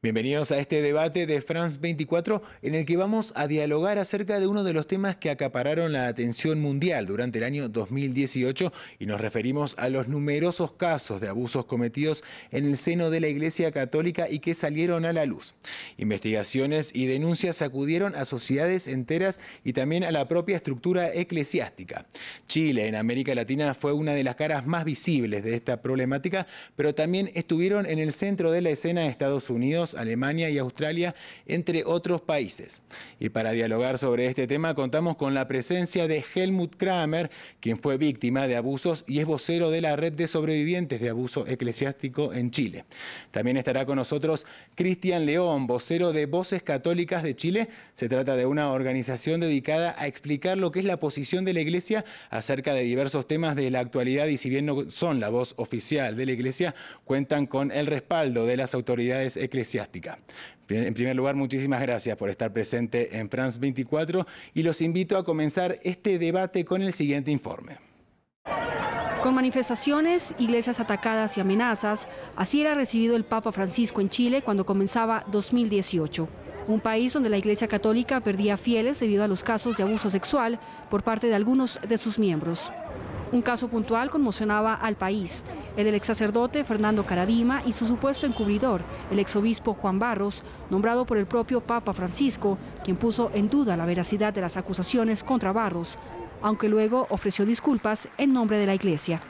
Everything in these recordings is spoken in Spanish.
Bienvenidos a este debate de France 24 en el que vamos a dialogar acerca de uno de los temas que acapararon la atención mundial durante el año 2018 y nos referimos a los numerosos casos de abusos cometidos en el seno de la Iglesia Católica y que salieron a la luz. Investigaciones y denuncias sacudieron a sociedades enteras y también a la propia estructura eclesiástica. Chile, en América Latina, fue una de las caras más visibles de esta problemática, pero también estuvieron en el centro de la escena de Estados Unidos, Alemania y Australia, entre otros países. Y para dialogar sobre este tema contamos con la presencia de Helmut Kramer, quien fue víctima de abusos y es vocero de la Red de Sobrevivientes de Abuso Eclesiástico en Chile. También estará con nosotros Cristian León, vocero de Voces Católicas de Chile. Se trata de una organización dedicada a explicar lo que es la posición de la Iglesia acerca de diversos temas de la actualidad y si bien no son la voz oficial de la Iglesia, cuentan con el respaldo de las autoridades eclesiásticas. En primer lugar, muchísimas gracias por estar presente en France 24 y los invito a comenzar este debate con el siguiente informe. Con manifestaciones, iglesias atacadas y amenazas, así era recibido el Papa Francisco en Chile cuando comenzaba 2018. Un país donde la Iglesia Católica perdía fieles debido a los casos de abuso sexual por parte de algunos de sus miembros. Un caso puntual conmocionaba al país, el del ex sacerdote Fernando Karadima y su supuesto encubridor, el exobispo Juan Barros, nombrado por el propio Papa Francisco, quien puso en duda la veracidad de las acusaciones contra Barros, aunque luego ofreció disculpas en nombre de la Iglesia.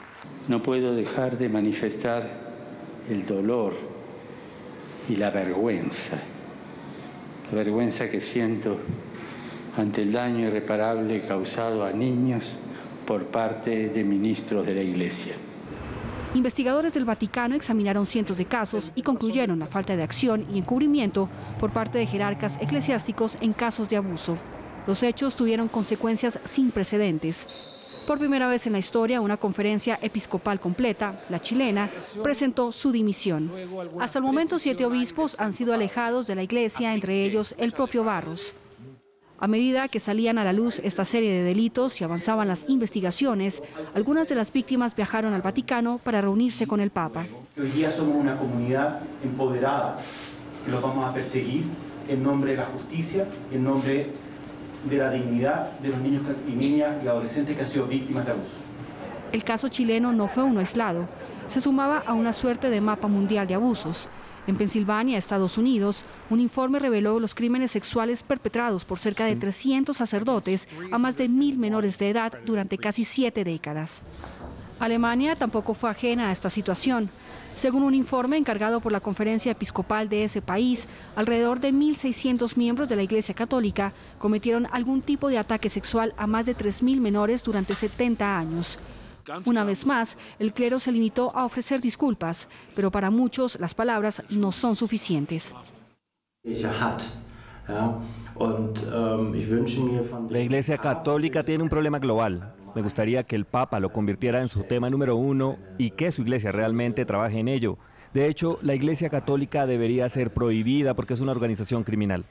No puedo dejar de manifestar el dolor y la vergüenza que siento ante el daño irreparable causado a niños por parte de ministros de la Iglesia. Investigadores del Vaticano examinaron cientos de casos y concluyeron la falta de acción y encubrimiento por parte de jerarcas eclesiásticos en casos de abuso. Los hechos tuvieron consecuencias sin precedentes. Por primera vez en la historia, una conferencia episcopal completa, la chilena, presentó su dimisión. Hasta el momento, 7 obispos han sido alejados de la Iglesia, entre ellos el propio Barros. A medida que salían a la luz esta serie de delitos y avanzaban las investigaciones, algunas de las víctimas viajaron al Vaticano para reunirse con el Papa. Hoy día somos una comunidad empoderada, que los vamos a perseguir en nombre de la justicia, en nombre de la dignidad de los niños y niñas y adolescentes que han sido víctimas de abuso. El caso chileno no fue uno aislado, se sumaba a una suerte de mapa mundial de abusos. En Pensilvania, Estados Unidos, un informe reveló los crímenes sexuales perpetrados por cerca de 300 sacerdotes a más de 1000 menores de edad durante casi 7 décadas. Alemania tampoco fue ajena a esta situación. Según un informe encargado por la Conferencia Episcopal de ese país, alrededor de 1.600 miembros de la Iglesia Católica cometieron algún tipo de ataque sexual a más de 3.000 menores durante 70 años. Una vez más, el clero se limitó a ofrecer disculpas, pero para muchos las palabras no son suficientes. La Iglesia Católica tiene un problema global. Me gustaría que el Papa lo convirtiera en su tema número 1 y que su Iglesia realmente trabaje en ello. De hecho, la Iglesia Católica debería ser prohibida porque es una organización criminal.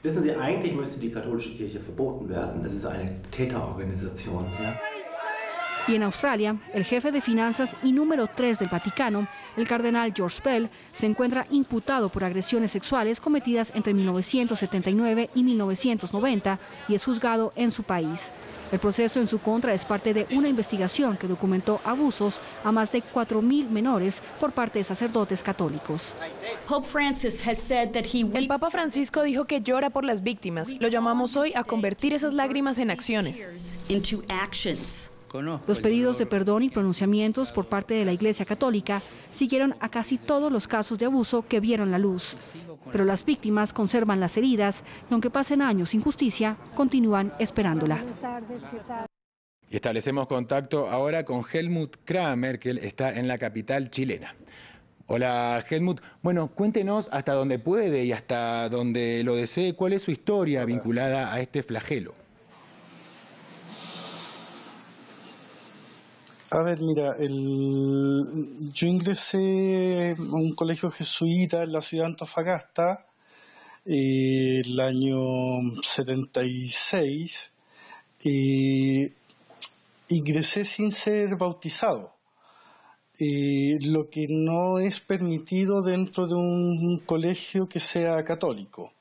Y en Australia, el jefe de finanzas y número 3 del Vaticano, el cardenal George Pell, se encuentra imputado por agresiones sexuales cometidas entre 1979 y 1990 y es juzgado en su país. El proceso en su contra es parte de una investigación que documentó abusos a más de 4.000 menores por parte de sacerdotes católicos. El Papa Francisco dijo que llora por las víctimas. Lo llamamos hoy a convertir esas lágrimas en acciones. Los pedidos de perdón y pronunciamientos por parte de la Iglesia Católica siguieron a casi todos los casos de abuso que vieron la luz. Pero las víctimas conservan las heridas y aunque pasen años sin justicia, continúan esperándola. Y establecemos contacto ahora con Helmut Kramer, que está en la capital chilena. Hola Helmut, bueno, cuéntenos hasta donde puede y hasta donde lo desee, cuál es su historia vinculada a este flagelo. A ver, mira, yo ingresé a un colegio jesuita en la ciudad de Antofagasta el año 76. Ingresé sin ser bautizado. lo que no es permitido dentro de un colegio que sea católico.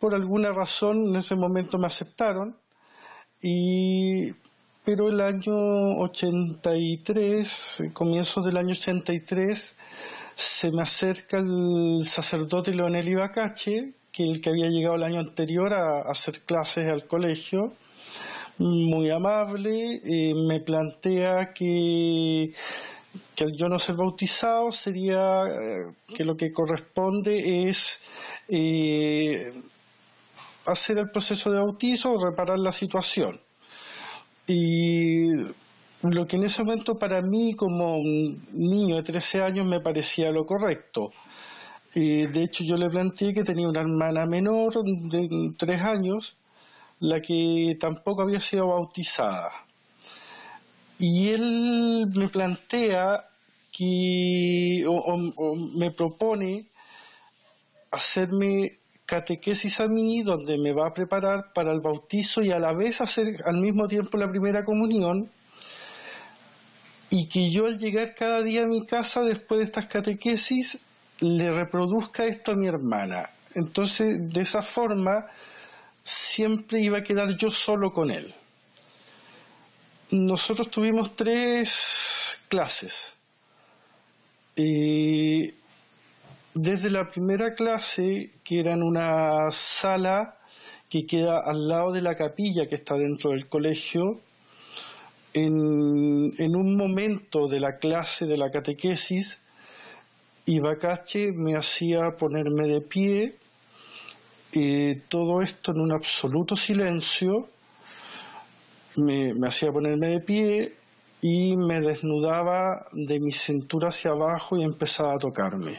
Por alguna razón en ese momento me aceptaron, pero el año 83, comienzos del año 83, se me acerca el sacerdote Leonel Ibacache, que el que había llegado el año anterior a hacer clases al colegio, muy amable, me plantea que al yo no ser bautizado sería que lo que corresponde es hacer el proceso de bautizo o reparar la situación. Y lo que en ese momento para mí como un niño de 13 años me parecía lo correcto. De hecho yo le planteé que tenía una hermana menor de 3 años, la que tampoco había sido bautizada. Y él me plantea o me propone hacerme catequesis a mí, donde me va a preparar para el bautizo y a la vez hacer al mismo tiempo la primera comunión, y que yo al llegar cada día a mi casa después de estas catequesis le reproduzca esto a mi hermana. Entonces, de esa forma, siempre iba a quedar yo solo con él. Nosotros tuvimos 3 clases. Desde la primera clase, que era en una sala que queda al lado de la capilla que está dentro del colegio, en un momento de la clase de la catequesis, Ibacache me hacía ponerme de pie, todo esto en un absoluto silencio, me hacía ponerme de pie y me desnudaba de mi cintura hacia abajo y empezaba a tocarme.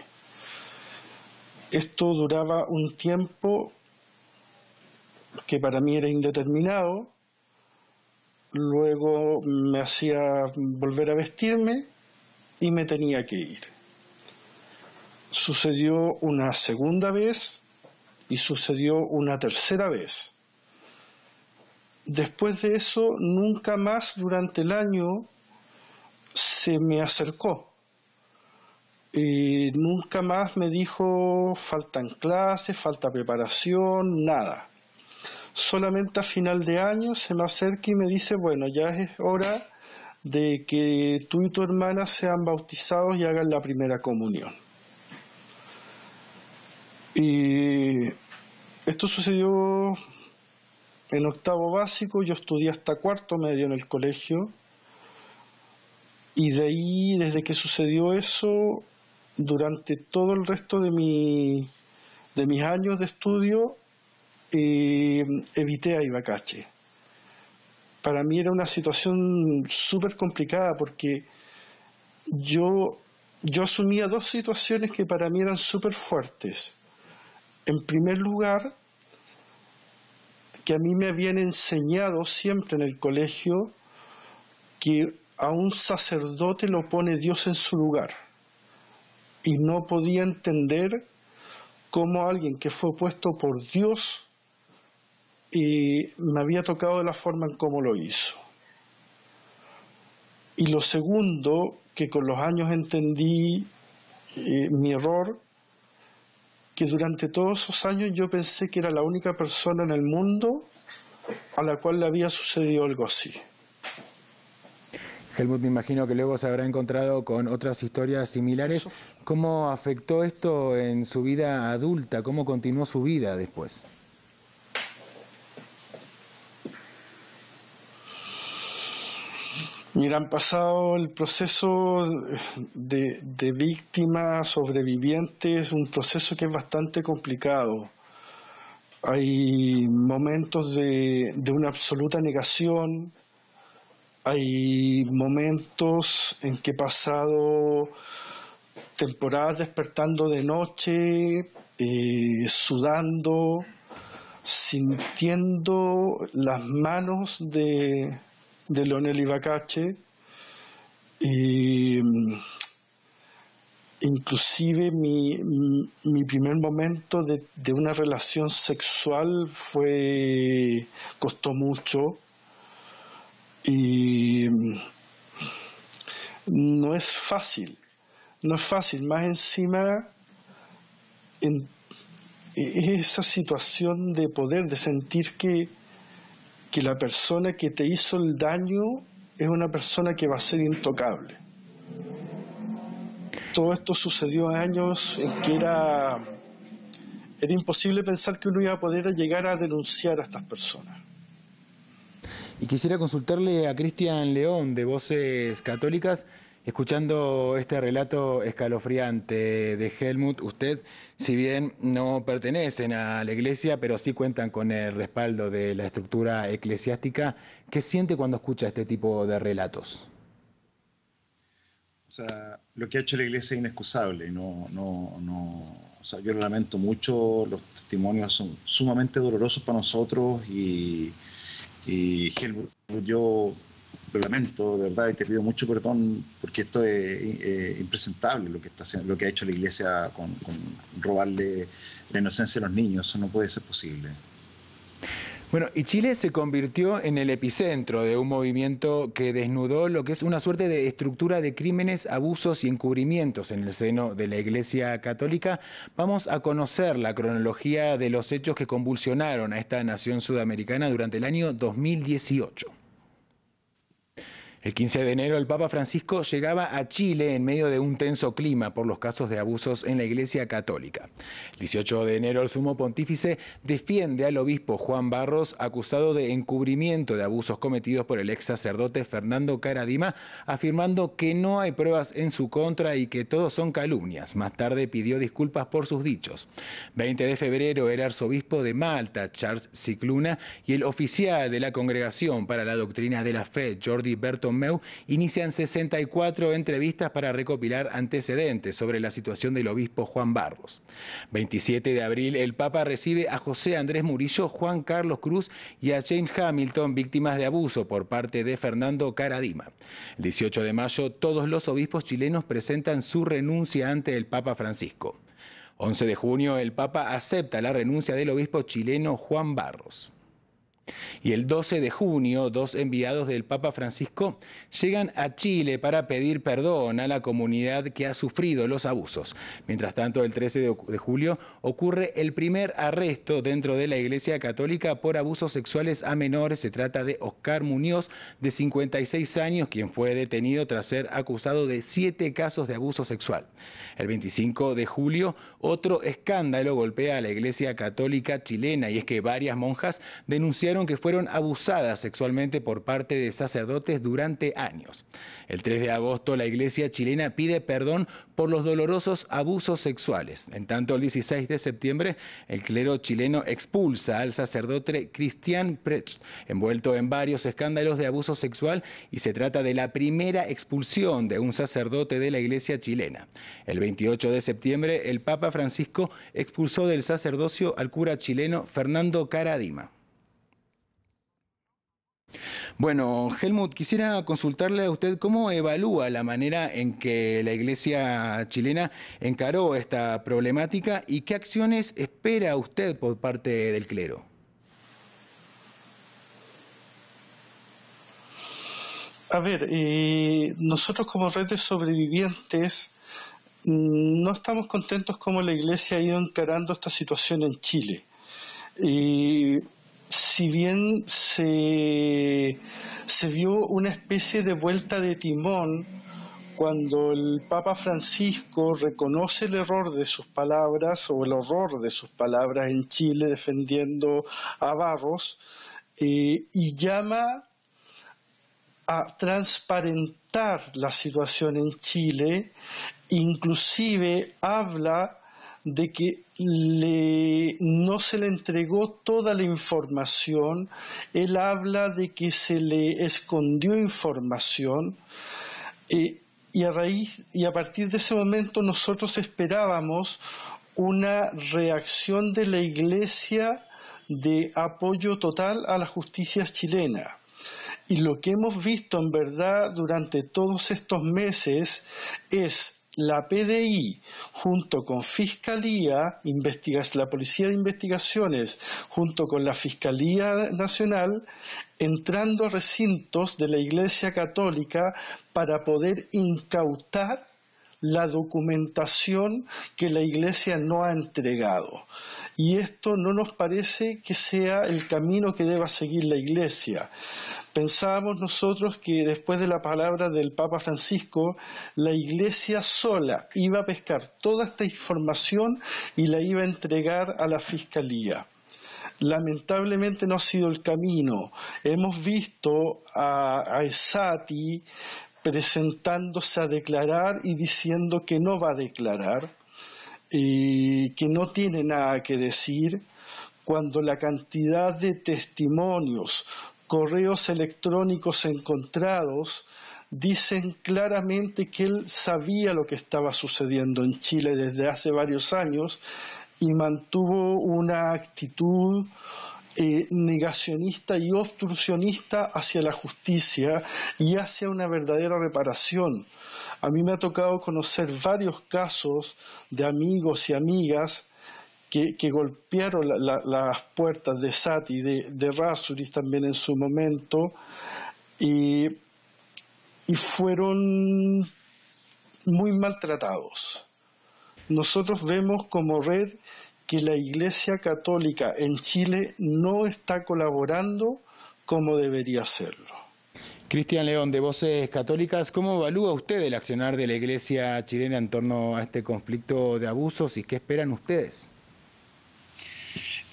Esto duraba un tiempo que para mí era indeterminado. Luego me hacía volver a vestirme y me tenía que ir. Sucedió una segunda vez y sucedió una tercera vez. Después de eso, nunca más durante el año se me acercó. Nunca más me dijo faltan clases, falta preparación, nada. Solamente a final de año se me acerca y me dice, bueno, ya es hora de que tú y tu hermana sean bautizados y hagan la primera comunión. Y esto sucedió en octavo básico, yo estudié hasta cuarto medio en el colegio, y de ahí, desde que sucedió eso, durante todo el resto de mis años de estudio, evité a Ibacache. Para mí era una situación súper complicada porque yo asumía 2 situaciones que para mí eran súper fuertes. En primer lugar, que a mí me habían enseñado siempre en el colegio que a un sacerdote lo pone Dios en su lugar. Y no podía entender cómo alguien que fue puesto por Dios me había tocado de la forma en cómo lo hizo. Y lo segundo, que con los años entendí mi error, que durante todos esos años yo pensé que era la única persona en el mundo a la cual le había sucedido algo así. Helmut, me imagino que luego se habrá encontrado con otras historias similares. ¿Cómo afectó esto en su vida adulta? ¿Cómo continuó su vida después? Mira, han pasado el proceso de víctima, sobreviviente, es un proceso que es bastante complicado. Hay momentos de una absoluta negación, hay momentos en que he pasado temporadas despertando de noche, sudando, sintiendo las manos de Leonel Ibacache, inclusive mi primer momento de una relación sexual costó mucho, y no es fácil. No es fácil, más encima en esa situación de poder, de sentir que la persona que te hizo el daño es una persona que va a ser intocable. Todo esto sucedió en años en que era imposible pensar que uno iba a poder llegar a denunciar a estas personas. Y quisiera consultarle a Cristian León, de Voces Católicas, escuchando este relato escalofriante de Helmut. Usted, si bien no pertenecen a la iglesia, pero sí cuentan con el respaldo de la estructura eclesiástica, ¿qué siente cuando escucha este tipo de relatos? O sea, lo que ha hecho la iglesia es inexcusable. O sea, yo lo lamento mucho, los testimonios son sumamente dolorosos para nosotros y Helmut, yo lo lamento, de verdad, y te pido mucho perdón porque esto es impresentable lo que está haciendo, lo que ha hecho la iglesia con robarle la inocencia a los niños. Eso no puede ser posible. Bueno, y Chile se convirtió en el epicentro de un movimiento que desnudó lo que es una suerte de estructura de crímenes, abusos y encubrimientos en el seno de la Iglesia Católica. Vamos a conocer la cronología de los hechos que convulsionaron a esta nación sudamericana durante el año 2018. El 15 de enero el Papa Francisco llegaba a Chile en medio de un tenso clima por los casos de abusos en la Iglesia Católica. El 18 de enero el Sumo Pontífice defiende al obispo Juan Barros, acusado de encubrimiento de abusos cometidos por el ex sacerdote Fernando Karadima, afirmando que no hay pruebas en su contra y que todos son calumnias. Más tarde pidió disculpas por sus dichos. 20 de febrero el arzobispo de Malta, Charles Cicluna, y el oficial de la Congregación para la Doctrina de la Fe, Jordi Bertomeu, inician 64 entrevistas para recopilar antecedentes sobre la situación del obispo Juan Barros. 27 de abril, el Papa recibe a José Andrés Murillo, Juan Carlos Cruz y a James Hamilton, víctimas de abuso por parte de Fernando Karadima. El 18 de mayo, todos los obispos chilenos presentan su renuncia ante el Papa Francisco. 11 de junio, el Papa acepta la renuncia del obispo chileno Juan Barros. Y el 12 de junio, dos enviados del Papa Francisco llegan a Chile para pedir perdón a la comunidad que ha sufrido los abusos. Mientras tanto, el 13 de julio ocurre el primer arresto dentro de la Iglesia Católica por abusos sexuales a menores. Se trata de Oscar Muñoz, de 56 años, quien fue detenido tras ser acusado de 7 casos de abuso sexual. El 25 de julio, otro escándalo golpea a la Iglesia Católica chilena, y es que varias monjas denunciaron que fueron abusadas sexualmente por parte de sacerdotes durante años. El 3 de agosto, la Iglesia chilena pide perdón por los dolorosos abusos sexuales. En tanto, el 16 de septiembre, el clero chileno expulsa al sacerdote Christian Precht, envuelto en varios escándalos de abuso sexual, y se trata de la primera expulsión de un sacerdote de la Iglesia chilena. El 28 de septiembre, el Papa Francisco expulsó del sacerdocio al cura chileno Fernando Karadima. Bueno, Helmut, quisiera consultarle a usted cómo evalúa la manera en que la Iglesia chilena encaró esta problemática y qué acciones espera usted por parte del clero. A ver, nosotros como Red de Sobrevivientes no estamos contentos como la Iglesia ha ido encarando esta situación en Chile. Si bien se vio una especie de vuelta de timón cuando el Papa Francisco reconoce el error de sus palabras o el horror de sus palabras en Chile defendiendo a Barros, y llama a transparentar la situación en Chile, inclusive habla de que no se le entregó toda la información. Él habla de que se le escondió información, y a partir de ese momento nosotros esperábamos una reacción de la Iglesia de apoyo total a la justicia chilena. Y lo que hemos visto en verdad durante todos estos meses es la PDI, junto con Fiscalía, la Policía de Investigaciones, junto con la Fiscalía Nacional, entrando a recintos de la Iglesia Católica para poder incautar la documentación que la Iglesia no ha entregado. Y esto no nos parece que sea el camino que deba seguir la Iglesia. Pensábamos nosotros que después de la palabra del Papa Francisco, la Iglesia sola iba a pescar toda esta información y la iba a entregar a la Fiscalía. Lamentablemente no ha sido el camino. Hemos visto a Esati presentándose a declarar y diciendo que no va a declarar, que no tiene nada que decir, cuando la cantidad de testimonios, correos electrónicos encontrados, dicen claramente que él sabía lo que estaba sucediendo en Chile desde hace varios años y mantuvo una actitud negacionista y obstruccionista hacia la justicia y hacia una verdadera reparación. A mí me ha tocado conocer varios casos de amigos y amigas que golpearon las puertas de Sati, de Rasuris también en su momento, y fueron muy maltratados. Nosotros vemos como red que la Iglesia Católica en Chile no está colaborando como debería hacerlo. Cristian León, de Voces Católicas, ¿cómo evalúa usted el accionar de la Iglesia chilena en torno a este conflicto de abusos y qué esperan ustedes?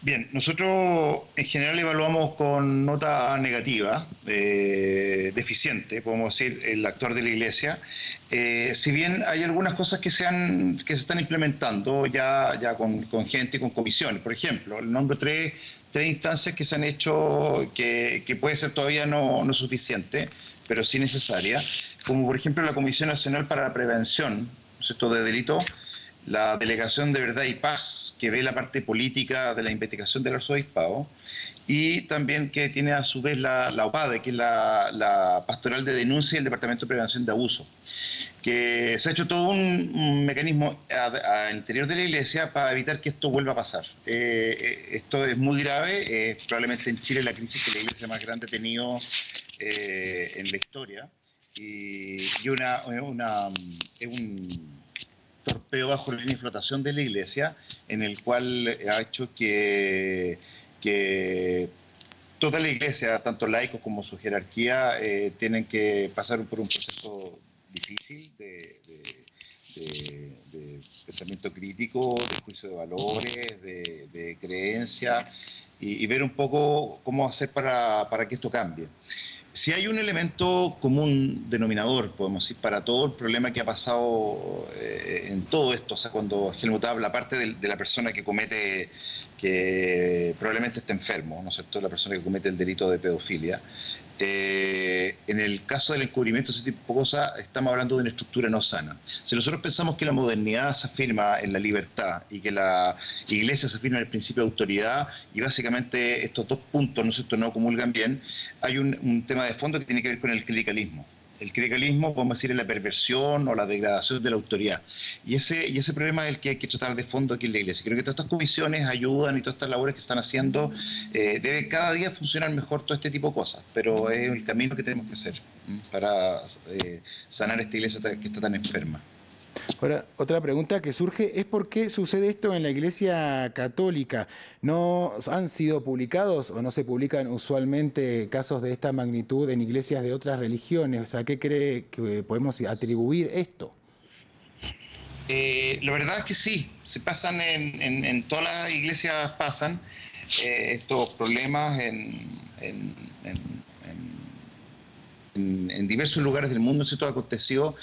Bien, nosotros en general evaluamos con nota negativa, deficiente, podemos decir, el actuar de la Iglesia. Si bien hay algunas cosas que se están implementando ya con gente y con comisiones. Por ejemplo, el nombre tres instancias que se han hecho que puede ser todavía no suficiente, pero sí necesaria, como por ejemplo la Comisión Nacional para la Prevención, ¿cierto?, de Delitos, la Delegación de Verdad y Paz, que ve la parte política de la investigación del arzobispado, y también que tiene a su vez la OPADE, que es la Pastoral de Denuncia y el Departamento de Prevención de Abuso, que se ha hecho todo un mecanismo al interior de la Iglesia para evitar que esto vuelva a pasar. Esto es muy grave, probablemente en Chile la crisis que la Iglesia más grande ha tenido en la historia, y es un torpeo bajo la línea de flotación de la Iglesia, en el cual ha hecho que toda la Iglesia, tanto laicos como su jerarquía, tienen que pasar por un proceso difícil de pensamiento crítico, de juicio de valores, de creencia, y ver un poco cómo hacer para que esto cambie. Si hay un elemento común denominador, podemos decir, para todo el problema que ha pasado en todo esto, o sea, cuando Helmut habla, aparte de la persona que comete, que probablemente está enfermo, ¿no es cierto?, la persona que comete el delito de pedofilia, en el caso del encubrimiento, ese tipo de cosas, estamos hablando de una estructura no sana. Si nosotros pensamos que la modernidad se afirma en la libertad y que la Iglesia se afirma en el principio de autoridad, y básicamente estos dos puntos, ¿no es cierto?, no comulgan bien, hay un tema de fondo que tiene que ver con el clericalismo. El clericalismo, podemos decir, es la perversión o la degradación de la autoridad. Y ese problema es el que hay que tratar de fondo aquí en la Iglesia. Creo que todas estas comisiones ayudan y todas estas labores que están haciendo, debe cada día funcionar mejor todo este tipo de cosas, pero es el camino que tenemos que hacer para sanar esta Iglesia que está tan enferma. Ahora, otra pregunta que surge es ¿por qué sucede esto en la Iglesia Católica? ¿No han sido publicados o no se publican usualmente casos de esta magnitud en iglesias de otras religiones? ¿A qué cree que podemos atribuir esto? La verdad es que sí, se pasan en todas las iglesias pasan estos problemas en diversos lugares del mundo. Esto ha acontecido.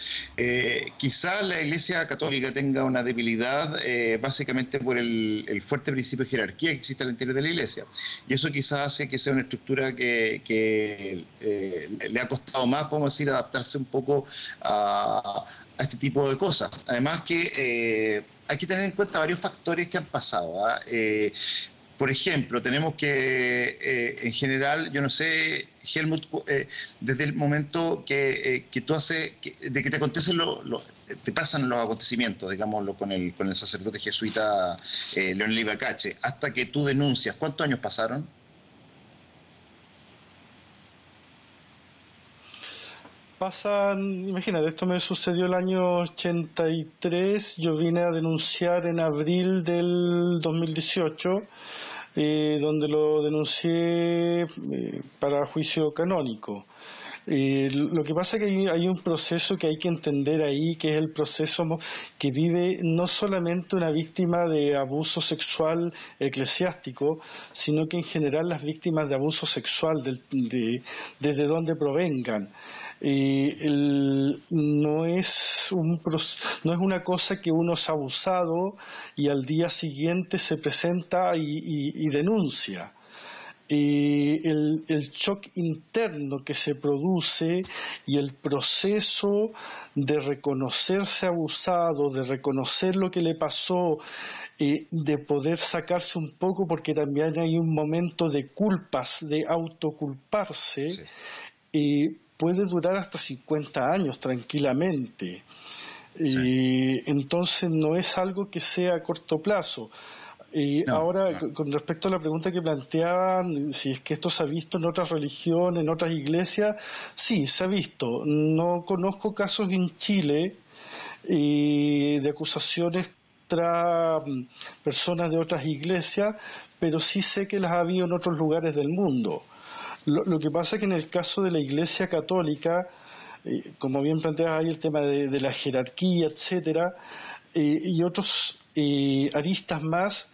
Quizás la Iglesia Católica tenga una debilidad básicamente por el fuerte principio de jerarquía que existe al interior de la Iglesia. Y eso quizás hace que sea una estructura que le ha costado más, podemos decir, adaptarse un poco a este tipo de cosas. Además que hay que tener en cuenta varios factores que han pasado. Por ejemplo, tenemos que, en general, yo no sé, Helmut, desde el momento que tú haces, de que te acontecen te pasan los acontecimientos, digámoslo, con el sacerdote jesuita León Libacache, hasta que tú denuncias, ¿cuántos años pasaron? Imagínate, esto me sucedió el año 83, yo vine a denunciar en abril del 2018, donde lo denuncié para juicio canónico. Lo que pasa es que hay un proceso que hay que entender ahí, que es el proceso que vive no solamente una víctima de abuso sexual eclesiástico, sino que en general las víctimas de abuso sexual, desde donde provengan. No es una cosa que uno es abusado y al día siguiente se presenta y denuncia. El shock interno que se produce y el proceso de reconocerse abusado, de reconocer lo que le pasó, de poder sacarse un poco, porque también hay un momento de culpas, de autoculparse, sí. Puede durar hasta 50 años tranquilamente. Sí. Entonces no es algo que sea a corto plazo. Ahora, con respecto a la pregunta que planteaban, si es que esto se ha visto en otras religiones, en otras iglesias, sí, se ha visto. No conozco casos en Chile de acusaciones contra personas de otras iglesias, pero sí sé que las ha habido en otros lugares del mundo. Lo que pasa es que en el caso de la Iglesia Católica, como bien planteaba ahí el tema de la jerarquía, etcétera, y otros aristas más,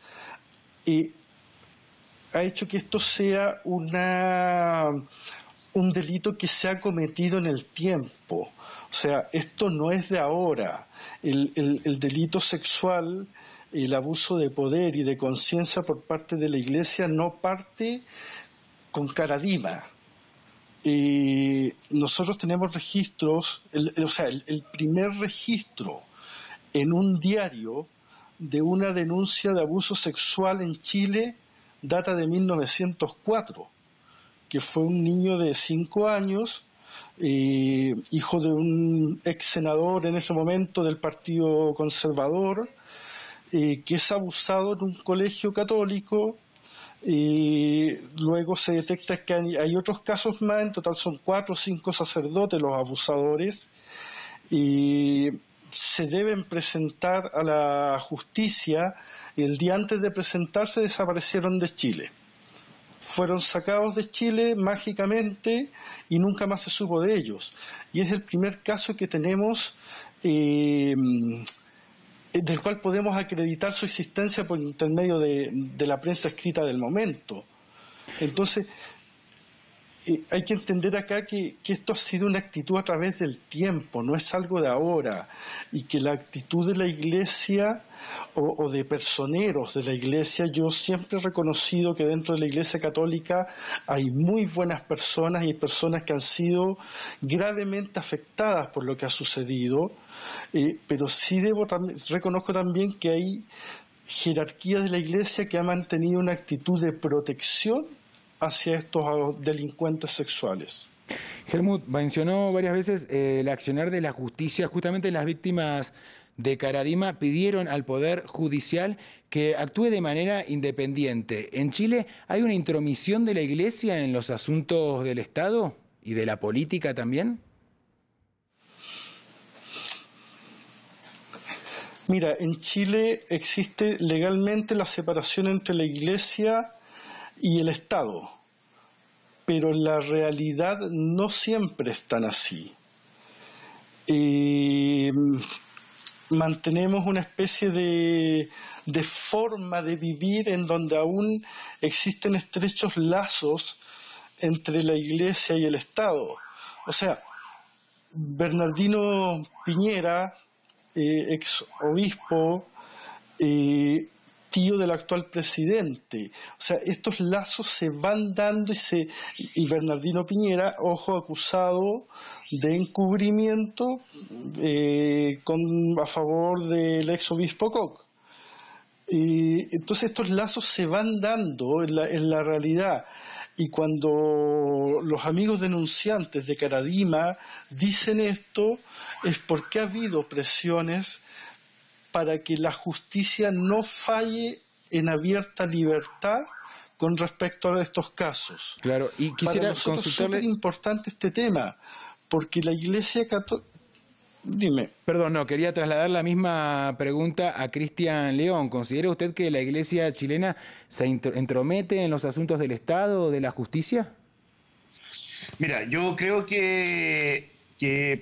ha hecho que esto sea un delito que se ha cometido en el tiempo. O sea, esto no es de ahora. El delito sexual, el abuso de poder y de conciencia por parte de la Iglesia no parte con Caradima. Nosotros tenemos registros, el primer registro en un diario de una denuncia de abuso sexual en Chile data de 1904, que fue un niño de 5 años, hijo de un ex senador en ese momento del Partido Conservador, que es abusado en un colegio católico. Luego se detecta que hay otros casos más, en total son 4 o 5 sacerdotes los abusadores, se deben presentar a la justicia. El día antes de presentarse desaparecieron de Chile, fueron sacados de Chile mágicamente y nunca más se supo de ellos, y es el primer caso que tenemos del cual podemos acreditar su existencia por intermedio de la prensa escrita del momento. Entonces, hay que entender acá que esto ha sido una actitud a través del tiempo, no es algo de ahora, y que la actitud de la Iglesia o de personeros de la Iglesia, yo siempre he reconocido que dentro de la Iglesia Católica hay muy buenas personas y personas que han sido gravemente afectadas por lo que ha sucedido, pero sí reconozco también que hay jerarquías de la Iglesia que ha mantenido una actitud de protección hacia estos delincuentes sexuales. Helmut mencionó varias veces el accionar de la justicia. Justamente las víctimas de Caradima pidieron al Poder Judicial que actúe de manera independiente. ¿En Chile hay una intromisión de la Iglesia en los asuntos del Estado y de la política también? Mira, en Chile existe legalmente la separación entre la Iglesia y el Estado, pero en la realidad no siempre es tan así. Mantenemos una especie de forma de vivir en donde aún existen estrechos lazos entre la Iglesia y el Estado. O sea, Bernardino Piñera, ex obispo, tío del actual presidente. O sea, estos lazos se van dando y Bernardino Piñera, ojo, acusado de encubrimiento a favor del ex obispo Koch. Entonces estos lazos se van dando en la realidad. Y cuando los amigos denunciantes de Caradima dicen esto, es porque ha habido presiones para que la justicia no falle en abierta libertad con respecto a estos casos. Claro, y quisiera para nosotros consultarle... es súper importante este tema, porque la Iglesia Católica... Dime. Perdón, no, quería trasladar la misma pregunta a Cristian León. ¿Considera usted que la Iglesia chilena se entromete en los asuntos del Estado o de la justicia? Mira, yo creo que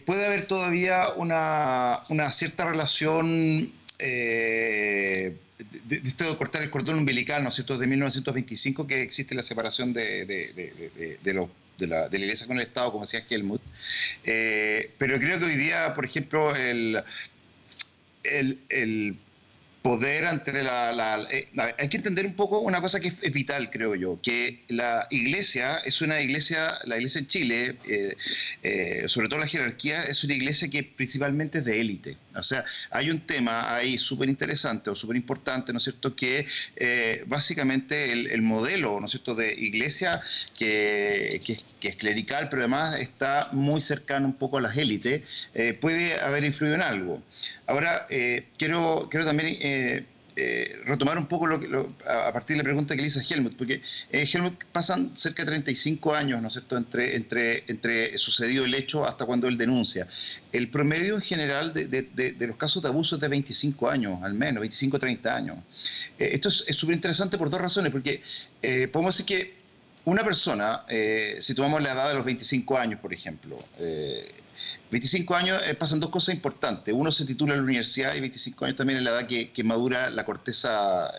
puede haber todavía una cierta relación de esto de cortar el cordón umbilical, ¿no es cierto?, de 1925, que existe la separación de la Iglesia con el Estado, como decía Helmut. Pero creo que hoy día, por ejemplo, el poder ante hay que entender un poco una cosa que es vital, creo yo, que la iglesia es una iglesia, la iglesia en Chile, sobre todo la jerarquía, es una iglesia que principalmente es de élite. O sea, hay un tema ahí súper interesante o súper importante, ¿no es cierto?, que básicamente el modelo, ¿no es cierto?, de iglesia que es clerical, pero además está muy cercano un poco a las élites, puede haber influido en algo. Ahora, quiero también retomar un poco a partir de la pregunta que le hice a Helmut, porque Helmut, pasan cerca de 35 años, ¿no es cierto?, entre sucedido el hecho hasta cuando él denuncia. El promedio en general de los casos de abuso es de 25 años, al menos, 25 o 30 años. Esto es súper interesante por dos razones, porque podemos decir que una persona, si tomamos la edad de los 25 años, por ejemplo, 25 años pasan dos cosas importantes. Uno se titula en la universidad y 25 años también es la edad que madura la corteza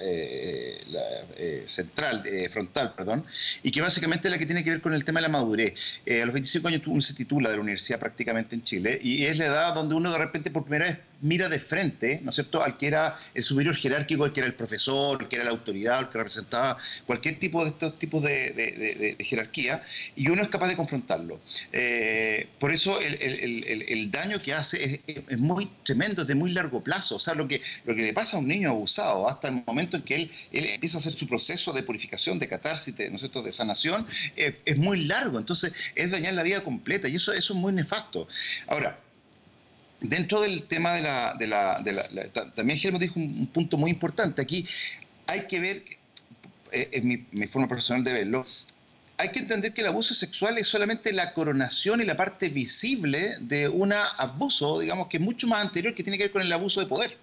frontal, perdón, y que básicamente es la que tiene que ver con el tema de la madurez. A los 25 años uno se titula de la universidad prácticamente en Chile y es la edad donde uno de repente por primera vez mira de frente, ¿no es cierto?, al que era el superior jerárquico, el que era el profesor, el que era la autoridad, el que representaba cualquier tipo de estos tipos de jerarquía, y uno es capaz de confrontarlo. Por eso el daño que hace es muy tremendo, es de muy largo plazo. O sea, lo que le pasa a un niño abusado hasta el momento en que él empieza a hacer su proceso de purificación, de catarsis, ¿no es cierto?, de sanación, es muy largo. Entonces es dañar la vida completa y eso es muy nefasto. Ahora, dentro del tema también Helmut dijo un punto muy importante. Aquí hay que ver, es mi forma personal de verlo, hay que entender que el abuso sexual es solamente la coronación y la parte visible de un abuso, digamos, que es mucho más anterior, que tiene que ver con el abuso de poder.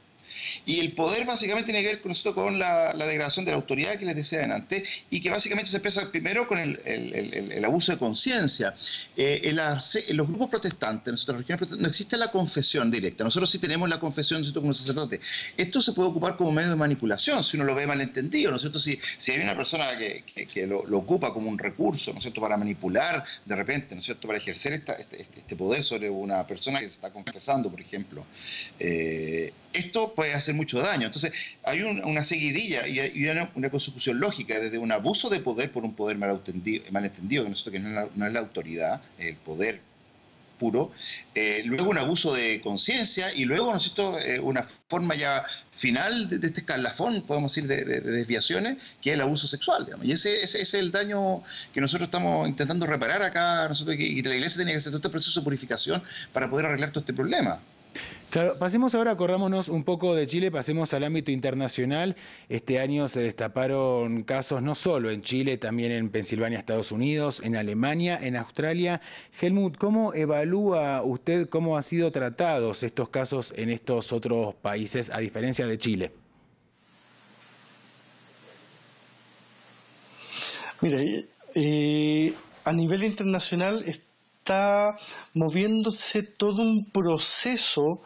Y el poder básicamente tiene que ver con la degradación de la autoridad que les decía antes, y que básicamente se expresa primero con el abuso de conciencia. En los grupos protestantes, en nuestras regiones no existe la confesión directa. Nosotros sí tenemos la confesión, ¿no es cierto?, como sacerdote. Esto se puede ocupar como medio de manipulación, si uno lo ve malentendido, ¿no es cierto? Si hay una persona que lo ocupa como un recurso, ¿no es cierto?, para manipular de repente, ¿no es cierto?, para ejercer este poder sobre una persona que se está confesando, por ejemplo. Esto puede hacer mucho daño. Entonces, hay una seguidilla y una consecución lógica desde un abuso de poder por un poder malentendido, que no es la autoridad, el poder puro, luego un abuso de conciencia y luego, ¿no es cierto?, una forma ya final de este escalafón, podemos decir, de desviaciones, que es el abuso sexual, digamos. Y ese es el daño que nosotros estamos intentando reparar acá, nosotros, y la Iglesia tiene que hacer todo este proceso de purificación para poder arreglar todo este problema. Claro, pasemos ahora, corrámonos un poco de Chile, pasemos al ámbito internacional. Este año se destaparon casos no solo en Chile, también en Pensilvania, Estados Unidos, en Alemania, en Australia. Helmut, ¿cómo evalúa usted cómo han sido tratados estos casos en estos otros países, a diferencia de Chile? Mire, a nivel internacional está moviéndose todo un proceso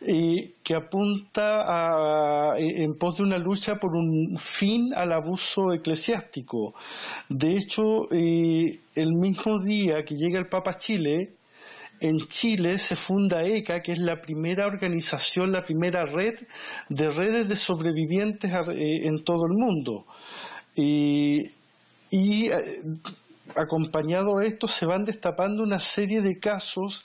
que apunta en pos de una lucha por un fin al abuso eclesiástico. De hecho, el mismo día que llega el Papa a Chile, en Chile se funda ECA, que es la primera organización, la primera red de redes de sobrevivientes en todo el mundo. Acompañado de esto se van destapando una serie de casos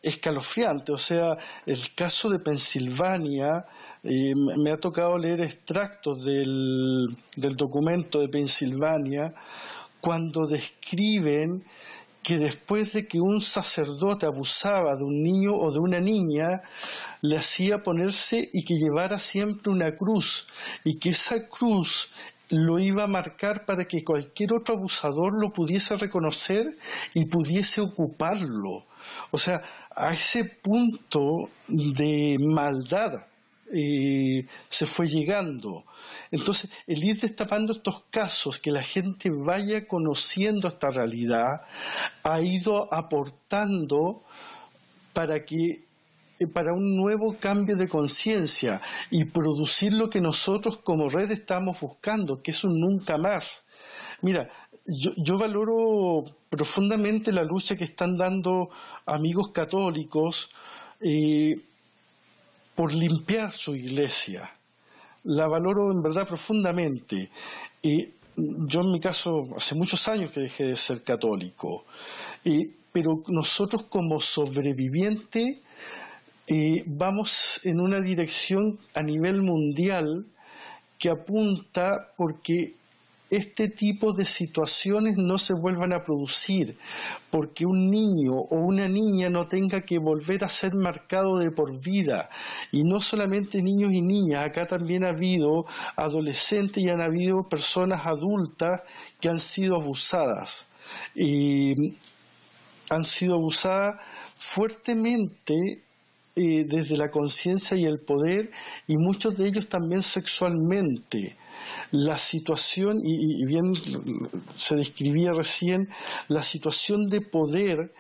escalofriante. O sea, el caso de Pensilvania, me ha tocado leer extractos del documento de Pensilvania, cuando describen que después de que un sacerdote abusaba de un niño o de una niña, le hacía ponerse y que llevara siempre una cruz, y que esa cruz lo iba a marcar para que cualquier otro abusador lo pudiese reconocer y pudiese ocuparlo. O sea, a ese punto de maldad se fue llegando. Entonces, el ir destapando estos casos, que la gente vaya conociendo esta realidad, ha ido aportando para un nuevo cambio de conciencia y producir lo que nosotros como red estamos buscando, que es un nunca más. Mira, yo valoro profundamente la lucha que están dando amigos católicos por limpiar su iglesia. La valoro en verdad profundamente. Yo en mi caso, hace muchos años que dejé de ser católico, pero nosotros como sobrevivientes vamos en una dirección a nivel mundial que apunta porque este tipo de situaciones no se vuelvan a producir, porque un niño o una niña no tenga que volver a ser marcado de por vida. Y no solamente niños y niñas, acá también ha habido adolescentes y han habido personas adultas que han sido abusadas. Han sido abusadas fuertemente desde la conciencia y el poder, y muchos de ellos también sexualmente. La situación, y bien se describía recién, la situación de poder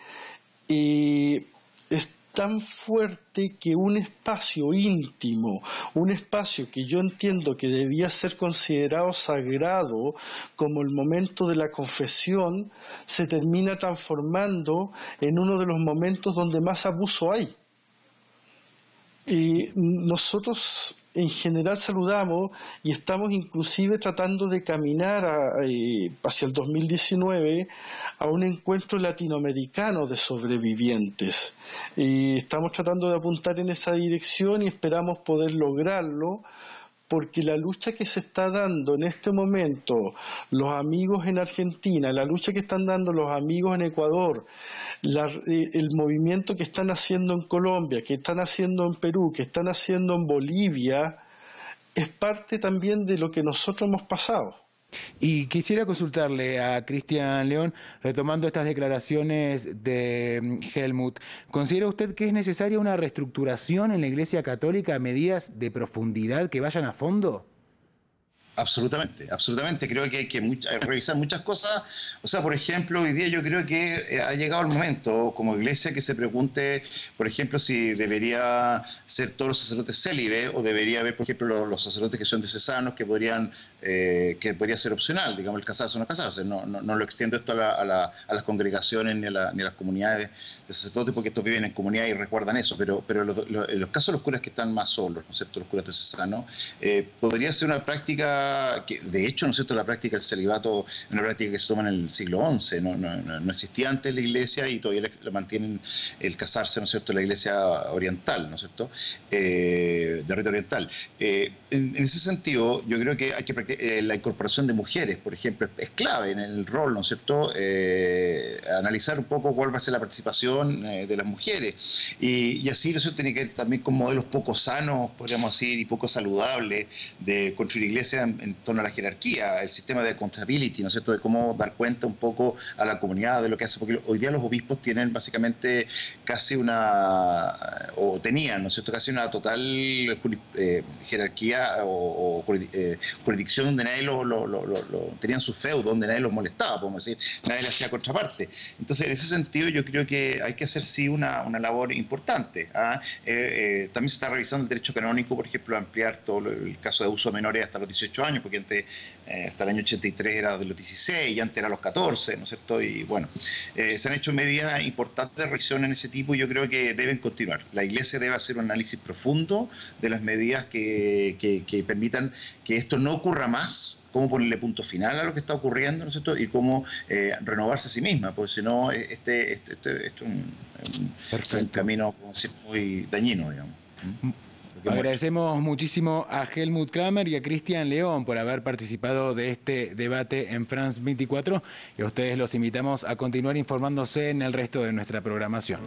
es tan fuerte que un espacio íntimo, un espacio que yo entiendo que debía ser considerado sagrado como el momento de la confesión, se termina transformando en uno de los momentos donde más abuso hay. Y nosotros en general saludamos y estamos inclusive tratando de caminar hacia el 2019 a un encuentro latinoamericano de sobrevivientes. Estamos tratando de apuntar en esa dirección y esperamos poder lograrlo, porque la lucha que se está dando en este momento los amigos en Argentina, la lucha que están dando los amigos en Ecuador, el movimiento que están haciendo en Colombia, que están haciendo en Perú, que están haciendo en Bolivia, es parte también de lo que nosotros hemos pasado. Y quisiera consultarle a Cristian León, retomando estas declaraciones de Helmut, ¿considera usted que es necesaria una reestructuración en la Iglesia Católica, medidas de profundidad que vayan a fondo? Absolutamente, absolutamente. Creo que hay que revisar muchas cosas. O sea, por ejemplo, hoy día yo creo que ha llegado el momento como iglesia que se pregunte, por ejemplo, si debería ser todos los sacerdotes célibes o debería haber, por ejemplo, los sacerdotes que son diocesanos que podría ser opcional, digamos, el casarse o no casarse. No lo extiendo esto a las congregaciones ni a las comunidades de sacerdotes, porque estos viven en comunidad y recuerdan eso. Pero en los casos de los curas que están más solos, ¿no es cierto?, los curas diocesanos, podría ser una práctica que, de hecho, ¿no es cierto?, la práctica del celibato es una práctica que se toma en el siglo XI, no existía antes en la iglesia y todavía la mantienen el casarse, ¿no es cierto?, en la iglesia oriental, ¿no es cierto?, de rito oriental. En ese sentido, yo creo que hay que practicar la incorporación de mujeres, por ejemplo, es clave en el rol, ¿no es cierto?, analizar un poco cuál va a ser la participación de las mujeres y así, ¿no es cierto?, tiene que ver también con modelos poco sanos, podríamos decir, y poco saludables de construir iglesias en torno a la jerarquía, el sistema de accountability, ¿no es cierto?, de cómo dar cuenta un poco a la comunidad de lo que hace, porque hoy día los obispos tienen básicamente casi o tenían, ¿no es cierto?, casi una total jerarquía o jurisdicción donde nadie tenían su feudo, donde nadie los molestaba, podemos decir, nadie le hacía contraparte. Entonces, en ese sentido, yo creo que hay que hacer sí una labor importante. También se está revisando el derecho canónico, por ejemplo, ampliar todo el caso de abuso de menores hasta los 18 años, porque antes, hasta el año 83 era de los 16 y antes era los 14, ¿no es cierto? Y bueno, se han hecho medidas importantes de revisión en ese tipo y yo creo que deben continuar. La Iglesia debe hacer un análisis profundo de las medidas que permitan que esto no ocurra más, cómo ponerle punto final a lo que está ocurriendo, ¿no es cierto? Y cómo renovarse a sí misma, porque si no, este es un camino muy dañino, digamos. Agradecemos muchísimo a Helmut Kramer y a Cristian León por haber participado de este debate en France 24 y a ustedes los invitamos a continuar informándose en el resto de nuestra programación.